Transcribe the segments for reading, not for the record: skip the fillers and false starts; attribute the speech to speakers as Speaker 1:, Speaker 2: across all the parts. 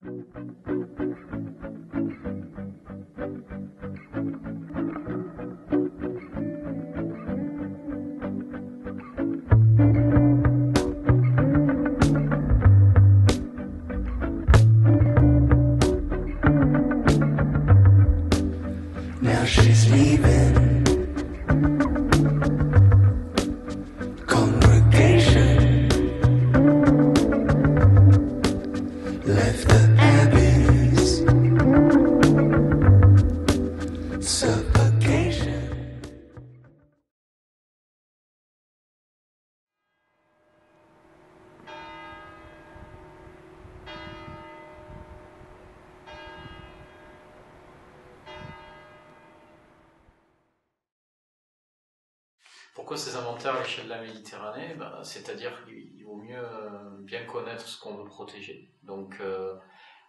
Speaker 1: Now she's leaving. Congregation left the abyss. Suffocation.
Speaker 2: Pourquoi ces inventaires à l'échelle de la Méditerranée? C'est-à-dire qu'il vaut mieux bien connaître ce qu'on veut protéger. Donc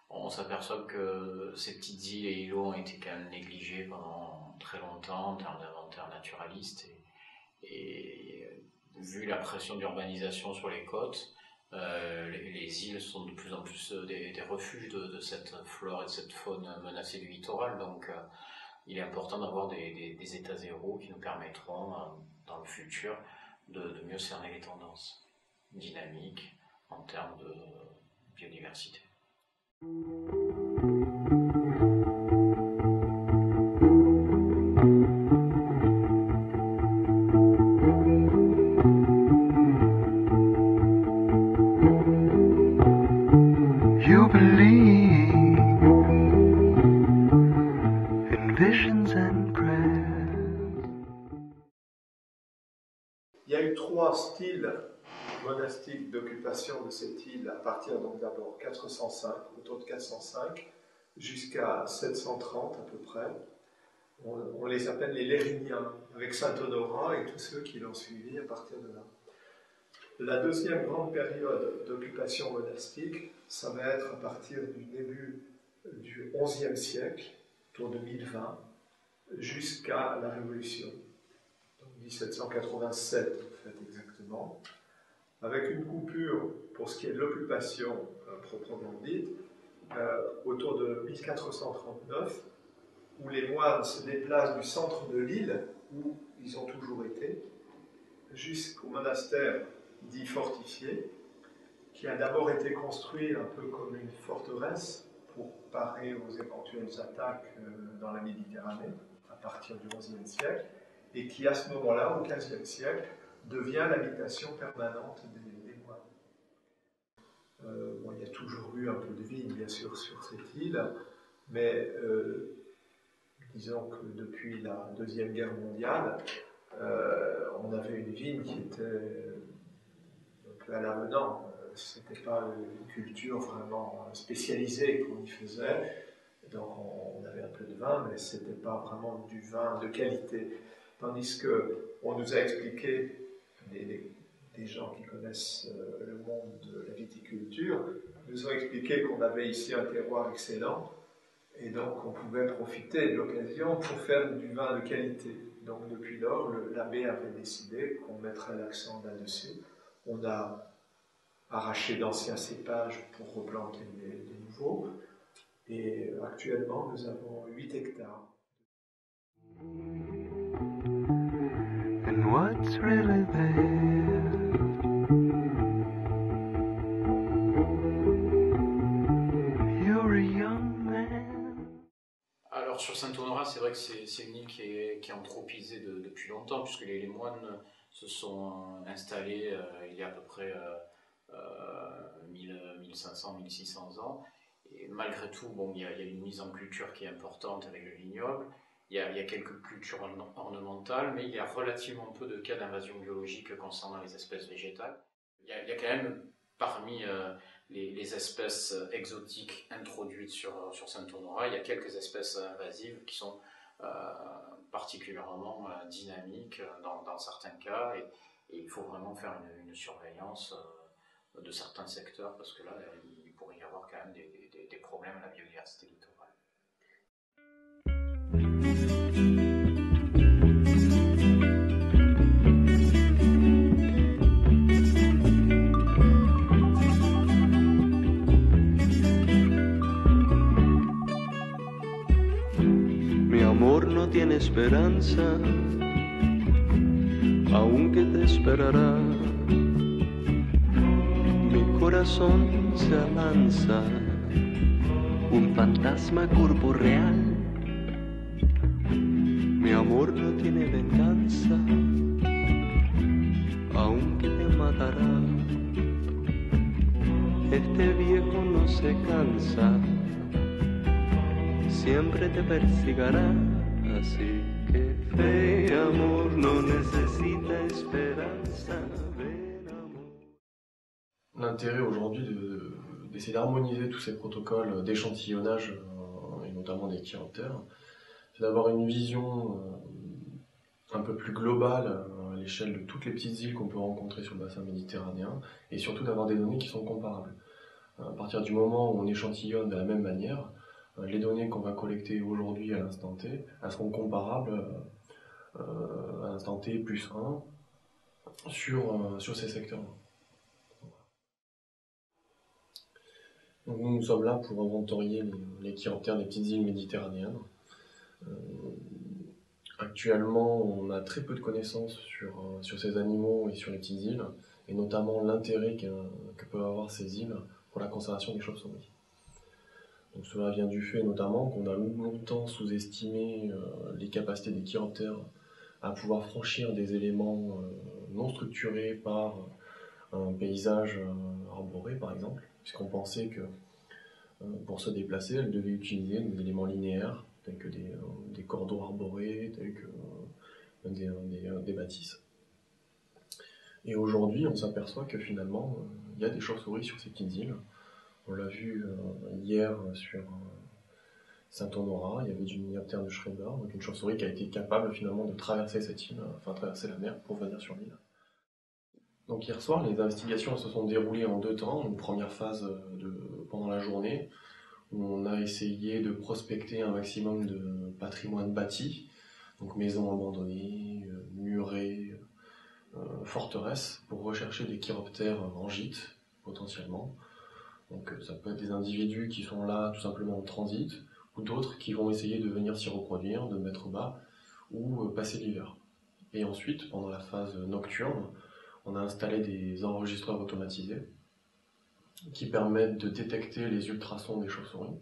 Speaker 2: on s'aperçoit que ces petites îles et îlots ont été quand même négligés pendant très longtemps en termes d'inventaire naturaliste. Et vu la pression d'urbanisation sur les côtes, les îles sont de plus en plus des refuges de cette flore et de cette faune menacée du littoral. Donc il est important d'avoir des états zéro qui nous permettront, dans le futur, de mieux cerner les tendances dynamiques en termes de biodiversité.
Speaker 1: You believe in visions and prayers.
Speaker 3: Il y a eu trois styles monastiques d'occupation de cette île à partir donc d'abord 405, autour de 405, jusqu'à 730 à peu près. On les appelle les Lériniens, avec saint Honorat et tous ceux qui l'ont suivi à partir de là. La deuxième grande période d'occupation monastique, ça va être à partir du début du XIe siècle, autour de 1020, jusqu'à la Révolution, donc 1787 en fait exactement, avec une coupure pour ce qui est de l'occupation proprement dite, autour de 1439, où les moines se déplacent du centre de l'île, où ils ont toujours été, jusqu'au monastère dit fortifié, qui a d'abord été construit un peu comme une forteresse pour parer aux éventuelles attaques dans la Méditerranée, à partir du XIe siècle, et qui à ce moment-là, au XVe siècle, devient l'habitation permanente des moines. Il y a toujours eu un peu de vie, bien sûr, sur cette île, mais disons que depuis la Deuxième Guerre mondiale, on avait une vigne qui était un peu à l'avenant. Ce n'était pas une culture vraiment spécialisée qu'on y faisait. Donc on avait un peu de vin, mais ce n'était pas vraiment du vin de qualité. Tandis qu'on nous a expliqué, des gens qui connaissent le monde de la viticulture, nous ont expliqué qu'on avait ici un terroir excellent, et donc on pouvait profiter de l'occasion pour faire du vin de qualité. Donc depuis lors, l'abbé avait décidé qu'on mettrait l'accent là-dessus. On a arraché d'anciens cépages pour replanter des nouveaux, et actuellement nous avons 8 hectares.
Speaker 1: And what's really there? You're a young man.
Speaker 2: Alors sur Saint-Honorat, c'est vrai que c'est une île qui est anthropisée depuis longtemps, puisque les moines se sont installés il y a à peu près 1500-1600 ans. Et malgré tout, il y a une mise en culture qui est importante avec le vignoble. Il y a quelques cultures ornementales, mais il y a relativement peu de cas d'invasion biologique concernant les espèces végétales. Il y a quand même, parmi les espèces exotiques introduites sur Saint-Honorat, il y a quelques espèces invasives qui sont particulièrement dynamiques dans certains cas, et il faut vraiment faire une surveillance de certains secteurs, parce que là, il pourrait y avoir quand même des problèmes à la biodiversité littorale.
Speaker 1: no tiene esperanza, aunque te esperará. Mi corazón se avanza, un fantasma corporeal. Mi amor no tiene venganza, aunque te matará. Este viejo no se cansa, siempre te persigará. Así que fe y amor no necesita esperanza. Ven, amor.
Speaker 4: L'intérêt aujourd'hui d'essayer d'harmoniser tous ces protocoles d'échantillonnage, et notamment des chiroptères, c'est d'avoir une vision un peu plus globale à l'échelle de toutes les petites îles qu'on peut rencontrer sur le bassin méditerranéen, et surtout d'avoir des données qui sont comparables. À partir du moment où on échantillonne de la même manière, les données qu'on va collecter aujourd'hui à l'instant T, elles seront comparables à l'instant T plus 1 sur ces secteurs-là. Donc nous sommes là pour inventorier les chiroptères des petites îles méditerranéennes. Actuellement, on a très peu de connaissances sur ces animaux et sur les petites îles, et notamment l'intérêt que peuvent avoir ces îles pour la conservation des chauves-souris. Donc cela vient du fait notamment qu'on a longtemps sous-estimé les capacités des chiroptères à pouvoir franchir des éléments non structurés par un paysage arboré par exemple, puisqu'on pensait que pour se déplacer, elles devaient utiliser des éléments linéaires, tels que des cordeaux arborés, tels que des bâtisses. Et aujourd'hui, on s'aperçoit que finalement, il y a des chauves-souris sur ces petites îles. On l'a vu hier sur Saint-Honorat, il y avait du Minioptère de Schreiber, donc une chauve-souris qui a été capable finalement de traverser cette île, enfin traverser la mer pour venir sur l'île. Donc hier soir, les investigations se sont déroulées en 2 temps. Une première phase pendant la journée, où on a essayé de prospecter un maximum de patrimoine bâti, donc maisons abandonnées, murets, forteresses, pour rechercher des chiroptères en gîte, potentiellement. Donc ça peut être des individus qui sont là tout simplement en transit, ou d'autres qui vont essayer de venir s'y reproduire, de mettre bas, ou passer l'hiver. Et ensuite, pendant la phase nocturne, on a installé des enregistreurs automatisés qui permettent de détecter les ultrasons des chauves-souris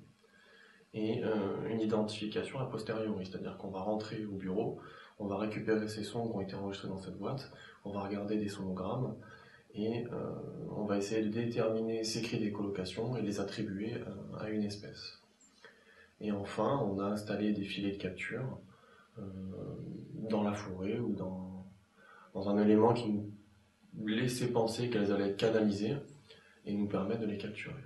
Speaker 4: et une identification a posteriori, c'est-à-dire qu'on va rentrer au bureau, on va récupérer ces sons qui ont été enregistrés dans cette boîte, on va regarder des sonogrammes et on va essayer de déterminer ces cris d'écholocation et les attribuer à une espèce. Et enfin, on a installé des filets de capture dans la forêt ou dans un élément qui nous laissait penser qu'elles allaient être canalisées et nous permettre de les capturer.